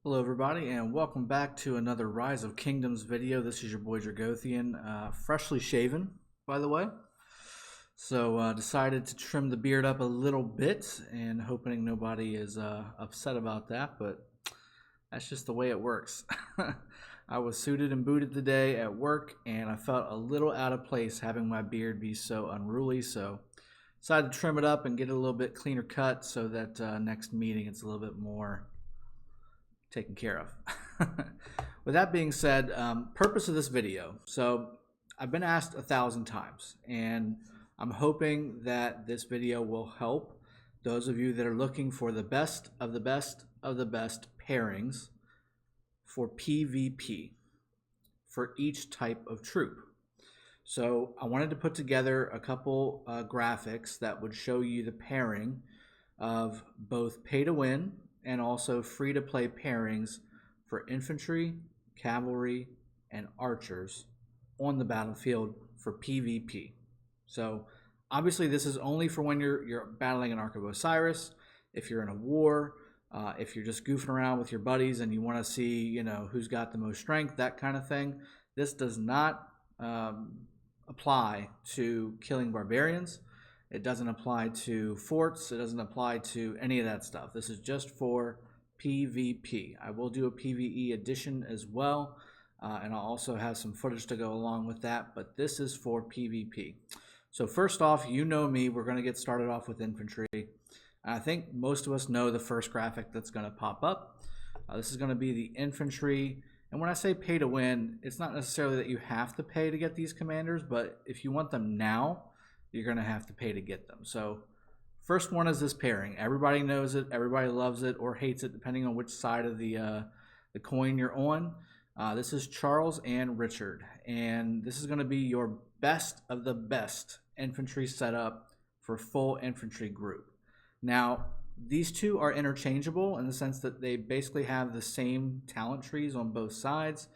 Hello everybody and welcome back to another Rise of Kingdoms video. This is your boy Dragothian, freshly shaven by the way. So decided to trim the beard up a little bit and hoping nobody is upset about that, but that's just the way it works. I was suited and booted today at work and I felt a little out of place having my beard be so unruly, so decided to trim it up and get it a little bit cleaner cut so that next meeting it's a little bit more taken care of. With that being said, purpose of this video. So I've been asked 1,000 times and I'm hoping that this video will help those of you that are looking for the best of the best of the best pairings for PvP for each type of troop. So I wanted to put together a couple graphics that would show you the pairing of both pay to win and also free-to-play pairings for infantry, cavalry, and archers on the battlefield for PvP. So obviously this is only for when you're battling an Ark of Osiris, if you're in a war, if you're just goofing around with your buddies and you want to see, you know, who's got the most strength, that kind of thing. This does not apply to killing barbarians. It doesn't apply to forts. It doesn't apply to any of that stuff. This is just for PvP. I will do a PvE edition as well, and I'll also have some footage to go along with that, but this is for PvP. So first off, you know me, we're going to get started off with infantry. I think most of us know the first graphic that's going to pop up. This is going to be the infantry, and when I say pay to win, it's not necessarily that you have to pay to get these commanders, but if you want them now, you're going to have to pay to get them. So first one is this pairing. Everybody knows it. Everybody loves it or hates it, depending on which side of the coin you're on. This is Charles and Richard. And this is going to be your best of the best infantry setup for full infantry group. Now, these two are interchangeable in the sense that they basically have the same talent trees on both sides.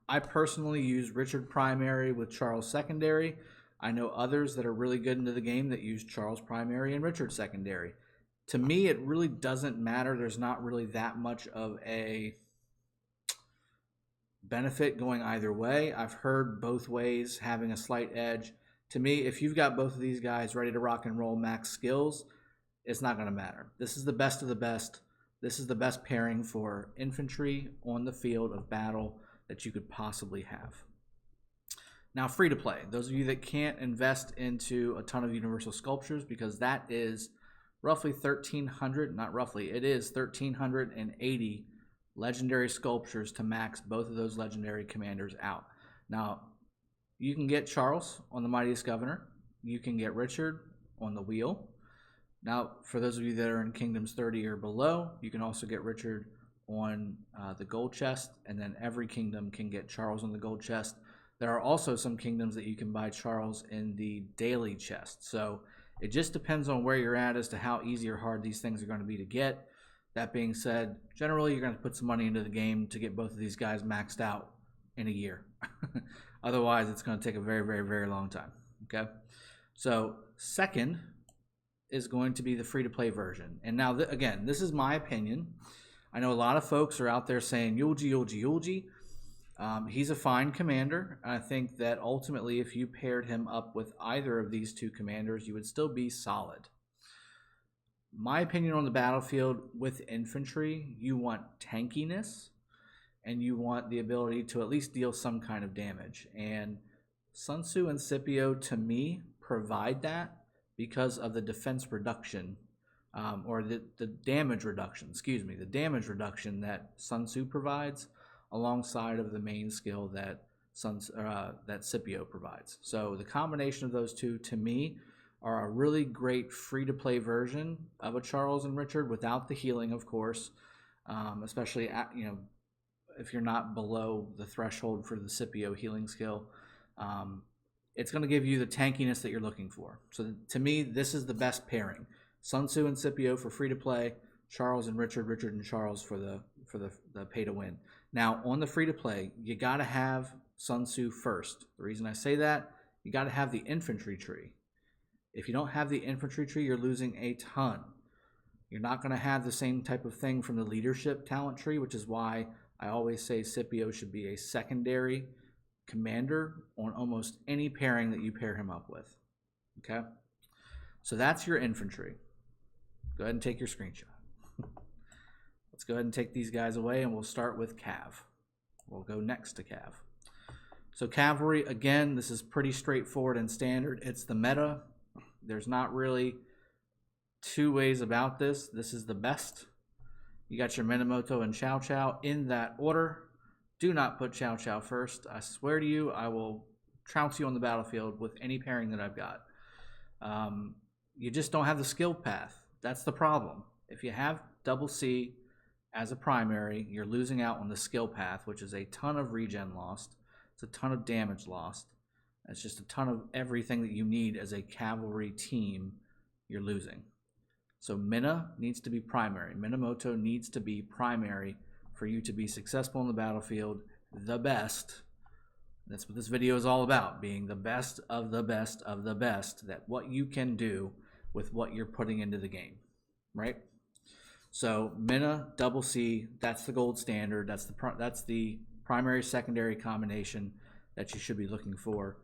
I personally use Richard primary with Charles secondary. I know others that are really good into the game that use Charles primary and Richard secondary. To me, it really doesn't matter. There's not really that much of a benefit going either way. I've heard both ways having a slight edge. To me, if you've got both of these guys ready to rock and roll max skills, it's not going to matter. This is the best of the best. This is the best pairing for infantry on the field of battle that you could possibly have. Now, free to play, those of you that can't invest into a ton of universal sculptures, because that is roughly 1,300, not roughly, it is 1,380 legendary sculptures to max both of those legendary commanders out. Now, you can get Charles on the Mightiest Governor. You can get Richard on the Wheel. Now, for those of you that are in Kingdoms 30 or below, you can also get Richard on the gold chest, and then every kingdom can get Charles on the gold chest. There are also some kingdoms that you can buy Charles in the daily chest. So it just depends on where you're at as to how easy or hard these things are going to be to get. That being said, generally you're going to put some money into the game to get both of these guys maxed out in a year. Otherwise, it's going to take a very, very, very long time. Okay. So second is going to be the free-to-play version. And now, again, this is my opinion. I know a lot of folks are out there saying, Yulji, Yulji, Yulji. He's a fine commander. I think that ultimately if you paired him up with either of these two commanders, you would still be solid. My opinion on the battlefield with infantry, you want tankiness and you want the ability to at least deal some kind of damage. And Sun Tzu and Scipio, to me, provide that because of the defense reduction, or the damage reduction, excuse me, the damage reduction that Sun Tzu provides alongside of the main skill that Scipio provides. So the combination of those two, to me, are a really great free-to-play version of a Charles and Richard without the healing, of course, especially if you're not below the threshold for the Scipio healing skill. It's going to give you the tankiness that you're looking for. So to me, this is the best pairing. Sun Tzu and Scipio for free-to-play, Charles and Richard, Richard and Charles for the pay-to-win. Now, on the free-to-play, you got to have Sun Tzu first. The reason I say that, you got to have the infantry tree. If you don't have the infantry tree, you're losing a ton. You're not going to have the same type of thing from the leadership talent tree, which is why I always say Scipio should be a secondary commander on almost any pairing that you pair him up with. Okay? So that's your infantry. Go ahead and take your screenshot. Let's go ahead and take these guys away, and we'll start with Cav. We'll go next to Cav. So Cavalry, again, this is pretty straightforward and standard. It's the meta. There's not really two ways about this. This is the best. You got your Minamoto and Chow Chow in that order. Do not put Chow Chow first. I swear to you, I will trounce you on the battlefield with any pairing that I've got. You just don't have the skill path. That's the problem. If you have double C as a primary, you're losing out on the skill path, which is a ton of regen lost. It's a ton of damage lost. It's just a ton of everything that you need as a cavalry team you're losing. So Mina needs to be primary. Minamoto needs to be primary for you to be successful in the battlefield, the best. That's what this video is all about, being the best of the best of the best, that what you can do with what you're putting into the game, right? So Mina, double C, that's the gold standard. That's the primary secondary combination that you should be looking for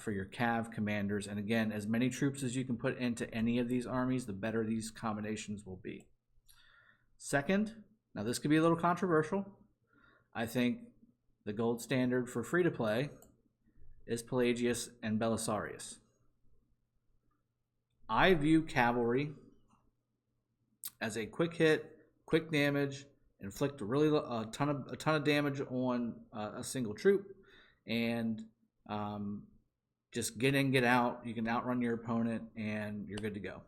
your Cav commanders. And again, as many troops as you can put into any of these armies, the better these combinations will be. Second, now this could be a little controversial. I think the gold standard for free-to-play is Pelagius and Belisarius. I view Cavalry as a quick hit, quick damage, inflict a ton of damage on a single troop, and just get in, get out. You can outrun your opponent, and you're good to go.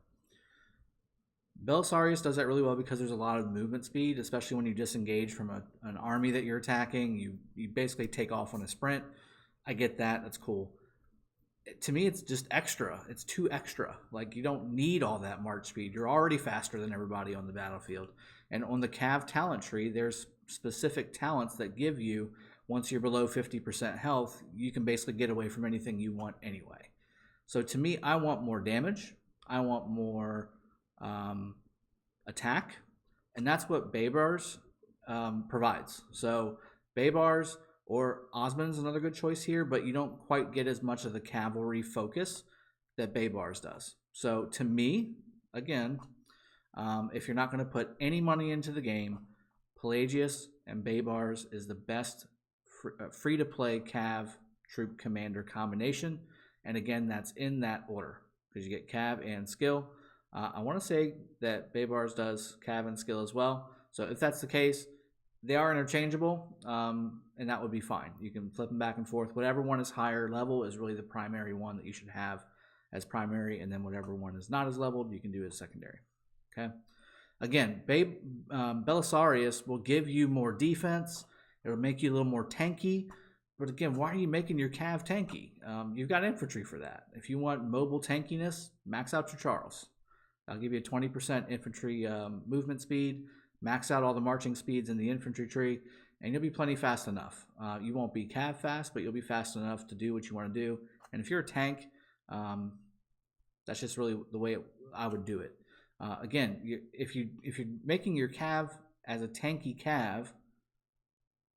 Belisarius does that really well because there's a lot of movement speed, especially when you disengage from an army that you're attacking. You basically take off on a sprint. I get that. That's cool. To me, it's just extra. It's too extra. Like, you don't need all that march speed. You're already faster than everybody on the battlefield. And on the Cav talent tree, there's specific talents that give you, once you're below 50% health, you can basically get away from anything you want anyway. So to me, I want more damage. I want more attack. And that's what Baybars provides. So Baybars or Osmond's another good choice here, but you don't quite get as much of the cavalry focus that Baybars does. So to me, again, if you're not going to put any money into the game, Pelagius and Baybars is the best free-to-play Cav troop commander combination. And again, that's in that order because you get Cav and skill. I want to say that Baybars does Cav and skill as well. So if that's the case, they are interchangeable, and that would be fine. You can flip them back and forth. Whatever one is higher level is really the primary one that you should have as primary, and then whatever one is not as leveled, you can do as secondary. Okay. Again, Belisarius will give you more defense. It'll make you a little more tanky. But again, why are you making your Cav tanky? You've got infantry for that. If you want mobile tankiness, max out your Charles. I'll give you a 20% infantry movement speed. Max out all the marching speeds in the infantry tree, and you'll be plenty fast enough. You won't be Cav fast, but you'll be fast enough to do what you want to do. And if you're a tank, that's just really the way I would do it. Again, if you're making your Cav as a tanky Cav,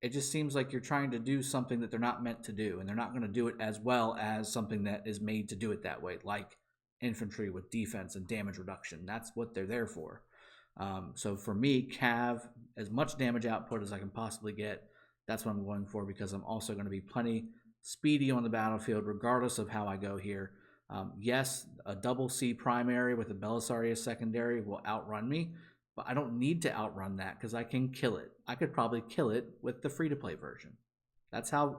it just seems like you're trying to do something that they're not meant to do, and they're not going to do it as well as something that is made to do it that way, like infantry with defense and damage reduction. That's what they're there for. So for me, Cav, as much damage output as I can possibly get, that's what I'm going for, because I'm also going to be plenty speedy on the battlefield regardless of how I go here. Yes, a double C primary with a Belisarius secondary will outrun me, but I don't need to outrun that because I can kill it. I could probably kill it with the free-to-play version. That's how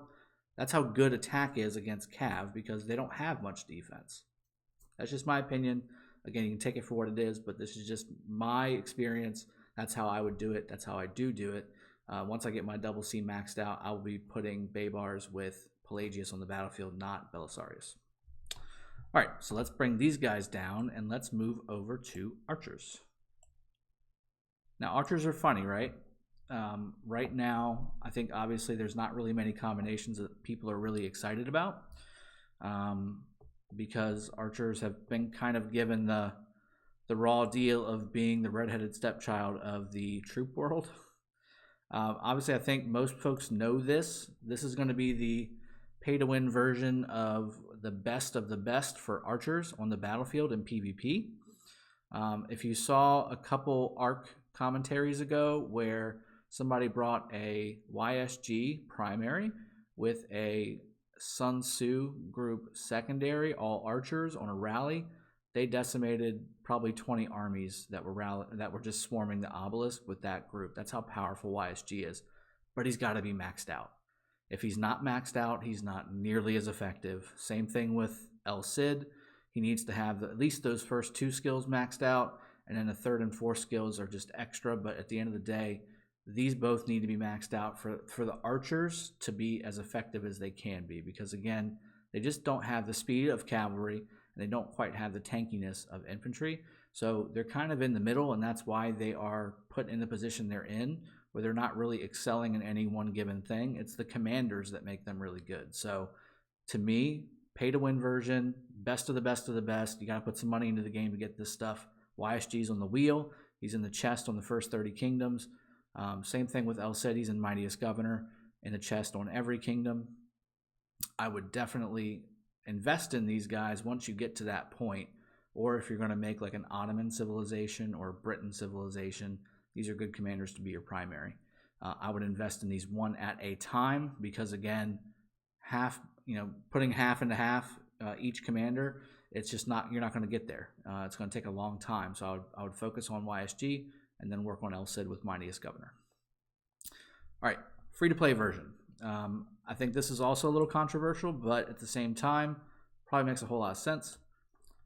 good attack is against Cav, because they don't have much defense. That's just my opinion. Again, you can take it for what it is, but this is just my experience. That's how I would do it. That's how I do it. Once I get my double C maxed out, I'll be putting Baybars with Pelagius on the battlefield, not Belisarius. All right, so let's bring these guys down, and let's move over to archers. Now, archers are funny, right? Right now, I think obviously there's not really many combinations that people are really excited about. Because archers have been kind of given the the raw deal of being the redheaded stepchild of the troop world. Obviously, I think most folks know this. This is going to be the pay-to-win version of the best for archers on the battlefield in PvP. If you saw a couple ARC commentaries ago where somebody brought a YSG primary with a Sun Tzu group secondary, all archers on a rally, they decimated probably 20 armies that were just swarming the obelisk with that group. That's how powerful YSG is. But he's got to be maxed out. If he's not maxed out, he's not nearly as effective. Same thing with El Cid. He needs to have at least those first 2 skills maxed out, and then the 3rd and 4th skills are just extra. But at the end of the day, these both need to be maxed out for the archers to be as effective as they can be, because again, they just don't have the speed of cavalry and they don't quite have the tankiness of infantry. So they're kind of in the middle, and that's why they are put in the position they're in, where they're not really excelling in any one given thing. It's the commanders that make them really good. So to me, pay-to-win version, best of the best of the best. You got to put some money into the game to get this stuff. YSG's on the wheel. He's in the chest on the first 30 kingdoms. Same thing with El Cid. He's in Mightiest Governor in the chest on every kingdom. I would definitely invest in these guys once you get to that point, or if you're going to make like an Ottoman civilization or Britain civilization, these are good commanders to be your primary. I would invest in these one at a time, because again, putting half into half each commander, it's just not, you're not going to get there. It's going to take a long time. So I would focus on YSG and then work on El Cid with Mightiest Governor. All right, free-to-play version. I think this is also a little controversial, but at the same time, probably makes a whole lot of sense.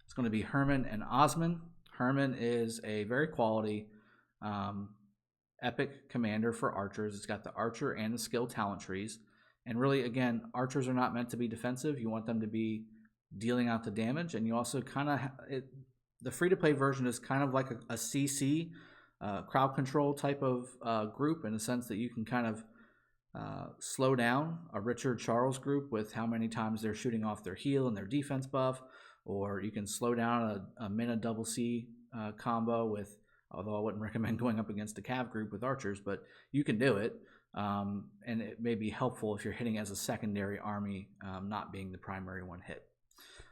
It's going to be Hermann and Osman. Hermann is a very quality epic commander for archers. It's got the archer and the skill talent trees. And really, again, archers are not meant to be defensive. You want them to be dealing out the damage. And you also kind of, the free-to-play version is kind of like a CC, crowd control type of group, in the sense that you can kind of slow down a Richard Charles group with how many times they're shooting off their heal and their defense buff, or you can slow down a Mina double C combo with, although I wouldn't recommend going up against a Cav group with archers, but you can do it. And it may be helpful if you're hitting as a secondary army, not being the primary one hit.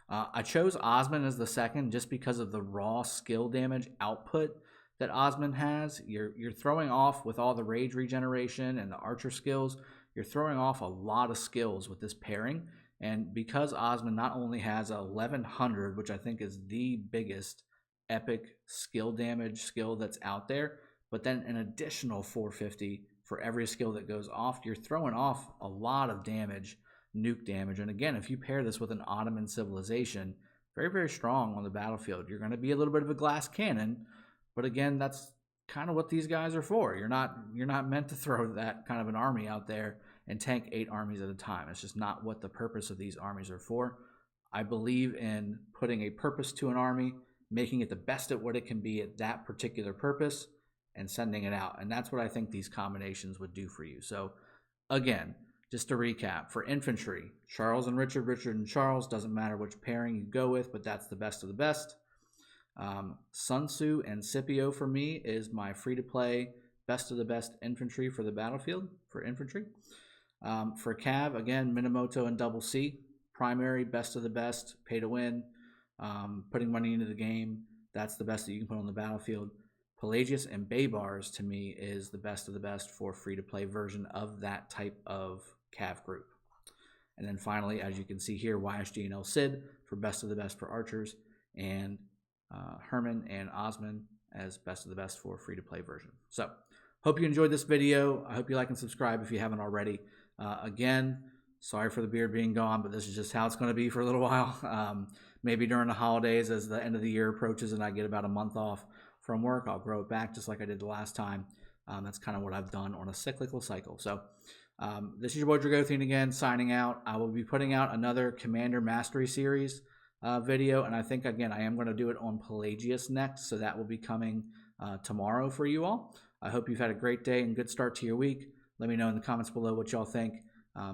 I chose Osman as the second just because of the raw skill damage output that Osman has. You're throwing off, with all the rage regeneration and the archer skills, you're throwing off a lot of skills with this pairing. And because Osman not only has 1100, which I think is the biggest epic skill damage skill that's out there, but then an additional 450 for every skill that goes off, you're throwing off a lot of damage, nuke damage. And again, if you pair this with an Ottoman civilization, very, very strong on the battlefield. You're going to be a little bit of a glass cannon, but again, that's kind of what these guys are for. You're not meant to throw that kind of an army out there and tank 8 armies at a time. It's just not what the purpose of these armies are for. I believe in putting a purpose to an army, making it the best at what it can be at that particular purpose, and sending it out. And that's what I think these combinations would do for you. So again, just to recap, for infantry, Charles and Richard, Richard and Charles, doesn't matter which pairing you go with, but that's the best of the best. Sun Tzu and Scipio for me is my free-to-play best of the best infantry for the battlefield for infantry. For Cav, again, Minamoto and Double C, primary, best of the best, pay to win, putting money into the game, that's the best that you can put on the battlefield. Pelagius and Baybars, to me, is the best of the best for free-to-play version of that type of Cav group. And then finally, as you can see here, YSG and El Cid for best of the best for archers, and Hermann and Osman as best of the best for free-to-play version. So, hope you enjoyed this video. I hope you like and subscribe if you haven't already. Again, sorry for the beard being gone, but this is just how it's going to be for a little while. Maybe during the holidays, as the end of the year approaches and I get about a month off from work, I'll grow it back just like I did the last time. That's kind of what I've done on a cyclical cycle. So this is your boy Dragothian again, signing out. I will be putting out another Commander Mastery Series video, and I think, again, I am going to do it on Pelagius next, so that will be coming tomorrow for you all. I hope you've had a great day and good start to your week. Let me know in the comments below what y'all think.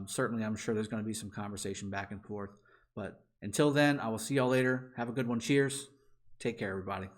Certainly, I'm sure there's going to be some conversation back and forth. But until then, I will see y'all later. Have a good one. Cheers. Take care, everybody.